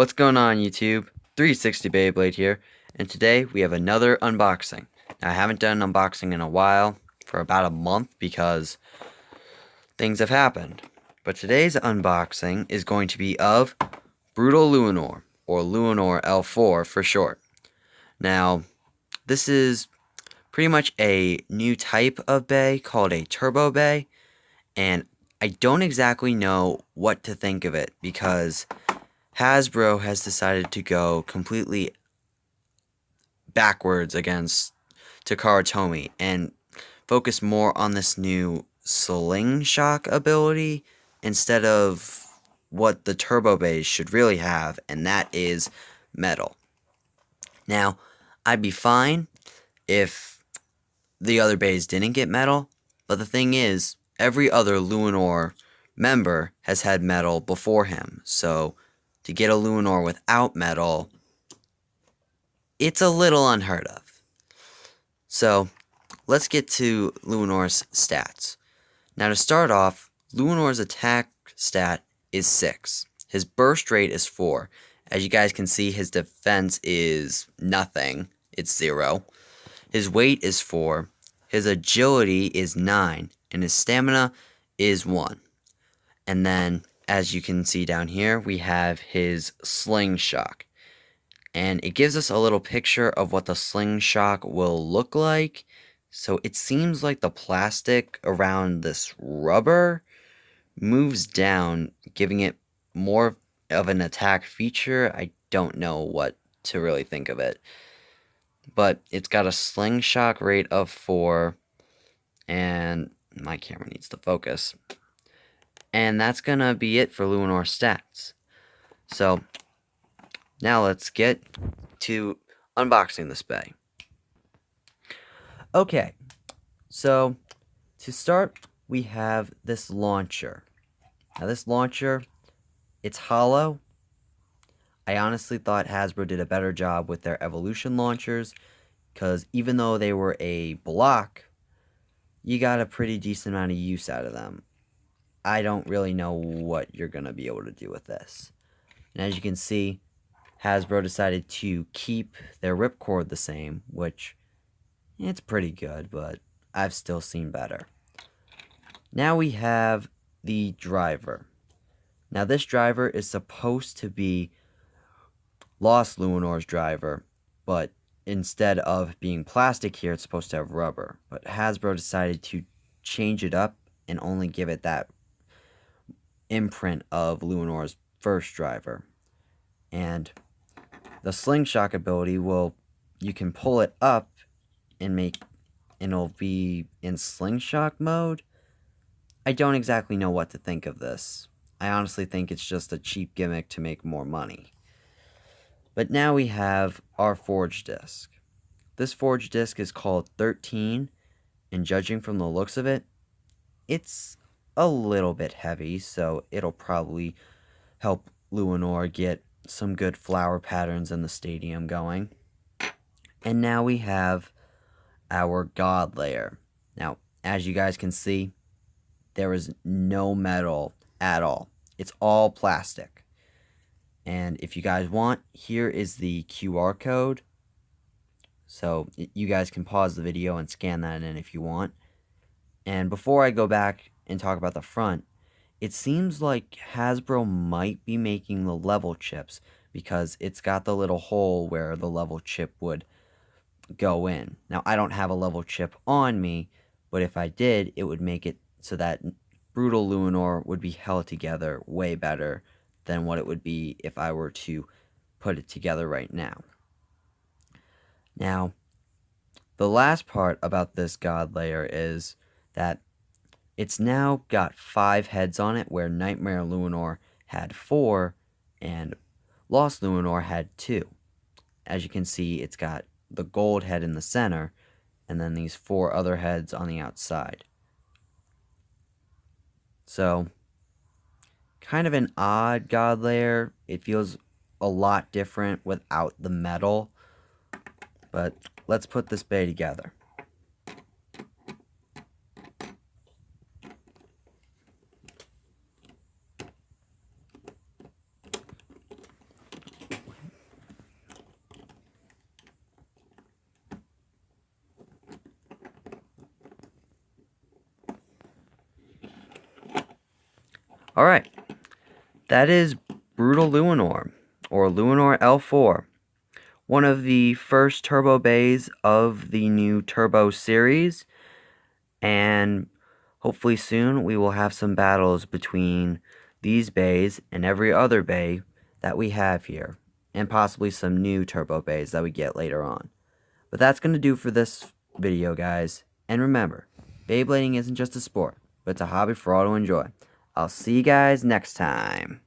What's going on, YouTube? 360 Beyblade here, and today we have another unboxing. Now, I haven't done an unboxing in a while, for about a month, because things have happened. But today's unboxing is going to be of Brutal Luinor, or Luinor L4 for short. Now, this is pretty much a new type of bay called a Turbo Bay, and I don't exactly know what to think of it, because Hasbro has decided to go completely backwards against Takara Tomy and focus more on this new Sling Shock ability instead of what the Turbo Bays should really have, and that is metal. Now, I'd be fine if the other bays didn't get metal, but the thing is, every other Luinor member has had metal before him, so to get a Luinor without metal, it's a little unheard of. So, let's get to Luinor's stats. Now, to start off, Luinor's attack stat is 6. His burst rate is 4. As you guys can see, his defense is nothing. It's 0. His weight is 4. His agility is 9. And his stamina is 1. And then, as you can see down here, we have his Sling Shock. And it gives us a little picture of what the Sling Shock will look like. So it seems like the plastic around this rubber moves down, giving it more of an attack feature. I don't know what to really think of it. But it's got a Sling Shock rate of 4. And my camera needs to focus. And that's gonna be it for Luinor stats. So now let's get to unboxing this bay. Okay, so to start, we have this launcher. Now this launcher, it's hollow. I honestly thought Hasbro did a better job with their Evolution launchers, because even though they were a block, you got a pretty decent amount of use out of them. I don't really know what you're going to be able to do with this. And as you can see, Hasbro decided to keep their ripcord the same, which it's pretty good, but I've still seen better. Now we have the driver. Now this driver is supposed to be Lost Luinor's driver, but instead of being plastic here, it's supposed to have rubber. But Hasbro decided to change it up and only give it that imprint of Luinor's first driver. And the Sling Shock ability you can pull it up and it'll be in Sling Shock mode. I don't exactly know what to think of this. I honestly think it's just a cheap gimmick to make more money. But now we have our Forge Disc. This Forge Disc is called 13, and judging from the looks of it, it's a little bit heavy, so it'll probably help Luinor get some good flower patterns in the stadium going. And now we have our God Layer. Now, as you guys can see, there is no metal at all. It's all plastic. And if you guys want, here is the QR code. So you guys can pause the video and scan that in if you want. And before I go back and talk about the front, it seems like Hasbro might be making the level chips, because it's got the little hole where the level chip would go in. Now, I don't have a level chip on me, but if I did, it would make it so that Brutal Luinor would be held together way better than what it would be if I were to put it together right now. Now, the last part about this God Layer is that it's now got 5 heads on it, where Nightmare Luinor had 4 and Lost Luinor had 2. As you can see, it's got the gold head in the center, and then these 4 other heads on the outside. So, kind of an odd God Layer. It feels a lot different without the metal. But let's put this bay together. Alright, that is Brutal Luinor, or Luinor L4. One of the first turbo bays of the new turbo series, and hopefully soon we will have some battles between these bays and every other bay that we have here, and possibly some new turbo bays that we get later on. But that's going to do for this video, guys, and remember, Beyblading isn't just a sport, but it's a hobby for all to enjoy. I'll see you guys next time.